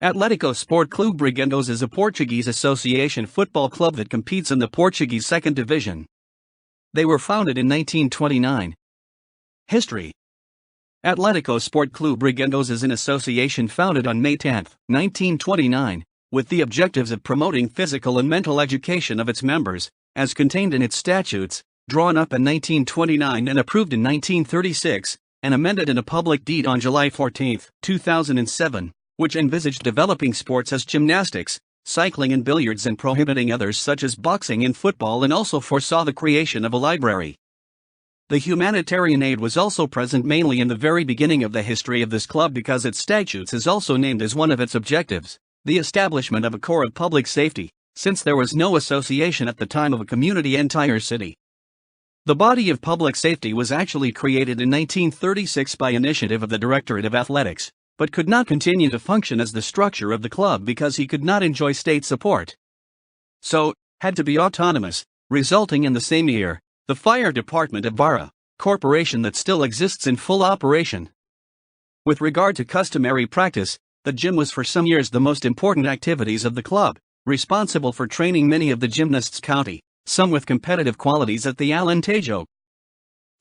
Atlético Sport Clube Brigandos is a Portuguese association football club that competes in the Portuguese Second Division. They were founded in 1929. History. Atlético Sport Clube Brigandos is an association founded on May 10, 1929, with the objectives of promoting physical and mental education of its members, as contained in its statutes, drawn up in 1929 and approved in 1936, and amended in a public deed on July 14, 2007. Which envisaged developing sports as gymnastics, cycling and billiards and prohibiting others such as boxing and football, and also foresaw the creation of a library. The humanitarian aid was also present mainly in the very beginning of the history of this club because its statutes is also named as one of its objectives, the establishment of a corps of public safety, since there was no association at the time of a community entire city. The body of public safety was actually created in 1936 by initiative of the Directorate of Athletics, but could not continue to function as the structure of the club because he could not enjoy state support. So, had to be autonomous, resulting in the same year, the fire department of Barra, corporation that still exists in full operation. With regard to customary practice, the gym was for some years the most important activities of the club, responsible for training many of the gymnasts county, some with competitive qualities at the Alentejo.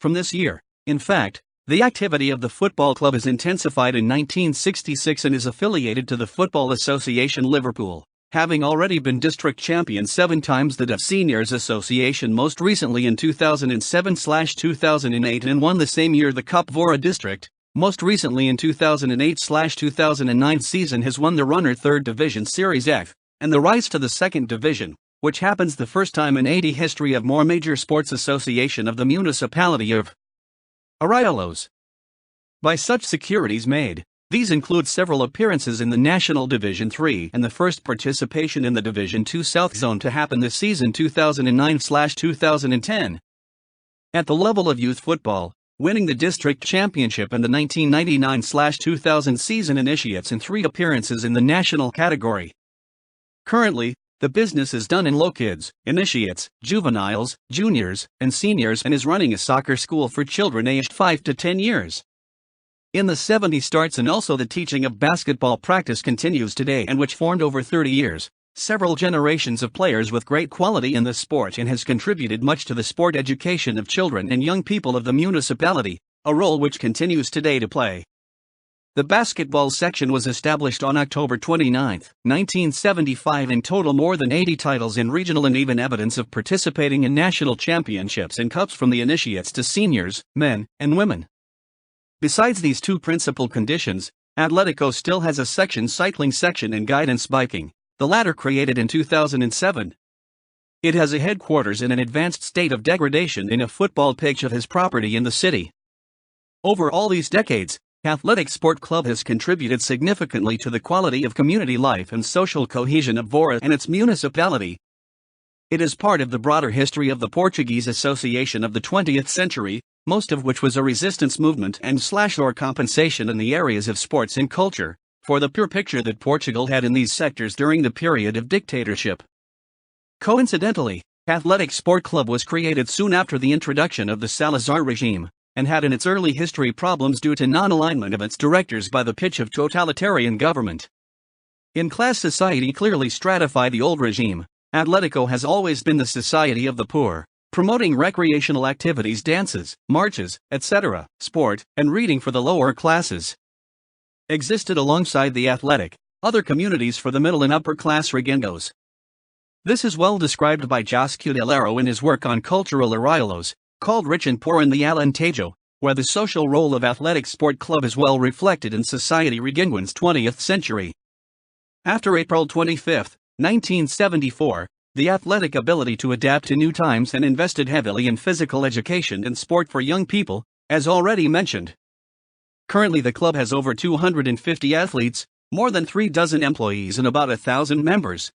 From this year, in fact, the activity of the football club is intensified in 1966 and is affiliated to the Football Association Liverpool, having already been district champion 7 times, the DAF Seniors Association most recently in 2007/2008, and won the same year the Cup Vora District, most recently in 2008/2009 season has won the Runner 3rd Division Series F, and the rise to the 2nd Division, which happens the first time in 80 history of more major sports association of the municipality of Arround. By such securities made, these include several appearances in the National Division 3 and the first participation in the Division 2 South Zone to happen this season 2009/2010. At the level of youth football, winning the district championship and the 1999/2000 season initiates in 3 appearances in the national category. Currently, the business is done in low kids, initiates, juveniles, juniors, and seniors, and is running a soccer school for children aged 5 to 10 years. In the 70s starts, and also the teaching of basketball practice continues today, and which formed over 30 years, several generations of players with great quality in the sport, and has contributed much to the sport education of children and young people of the municipality, a role which continues today to play. The basketball section was established on October 29, 1975. In total, more than 80 titles in regional and even evidence of participating in national championships and cups from the initiates to seniors, men, and women. Besides these 2 principal conditions, Atlético still has a cycling section and guidance biking, the latter created in 2007. It has a headquarters in an advanced state of degradation in a football pitch of his property in the city. Over all these decades, Atlético Sport Club has contributed significantly to the quality of community life and social cohesion of Vora and its municipality. It is part of the broader history of the Portuguese association of the 20th century, most of which was a resistance movement and/or compensation in the areas of sports and culture, for the poor picture that Portugal had in these sectors during the period of dictatorship. Coincidentally, Atlético Sport Club was created soon after the introduction of the Salazar regime, and had in its early history problems due to non-alignment of its directors by the pitch of totalitarian government. In class society clearly stratified the old regime, Atlético has always been the society of the poor, promoting recreational activities, dances, marches, etc., sport, and reading for the lower classes. Existed alongside the athletic, other communities for the middle and upper class Rigandos. This is well described by Josque Delaro in his work on cultural arrailos, called Rich and Poor in the Alentejo, where the social role of Atlético Sport Club is well reflected in society Riganguan's 20th century. After April 25, 1974, the athletic ability to adapt to new times and invested heavily in physical education and sport for young people, as already mentioned. Currently the club has over 250 athletes, more than 3 dozen employees and about 1,000 members.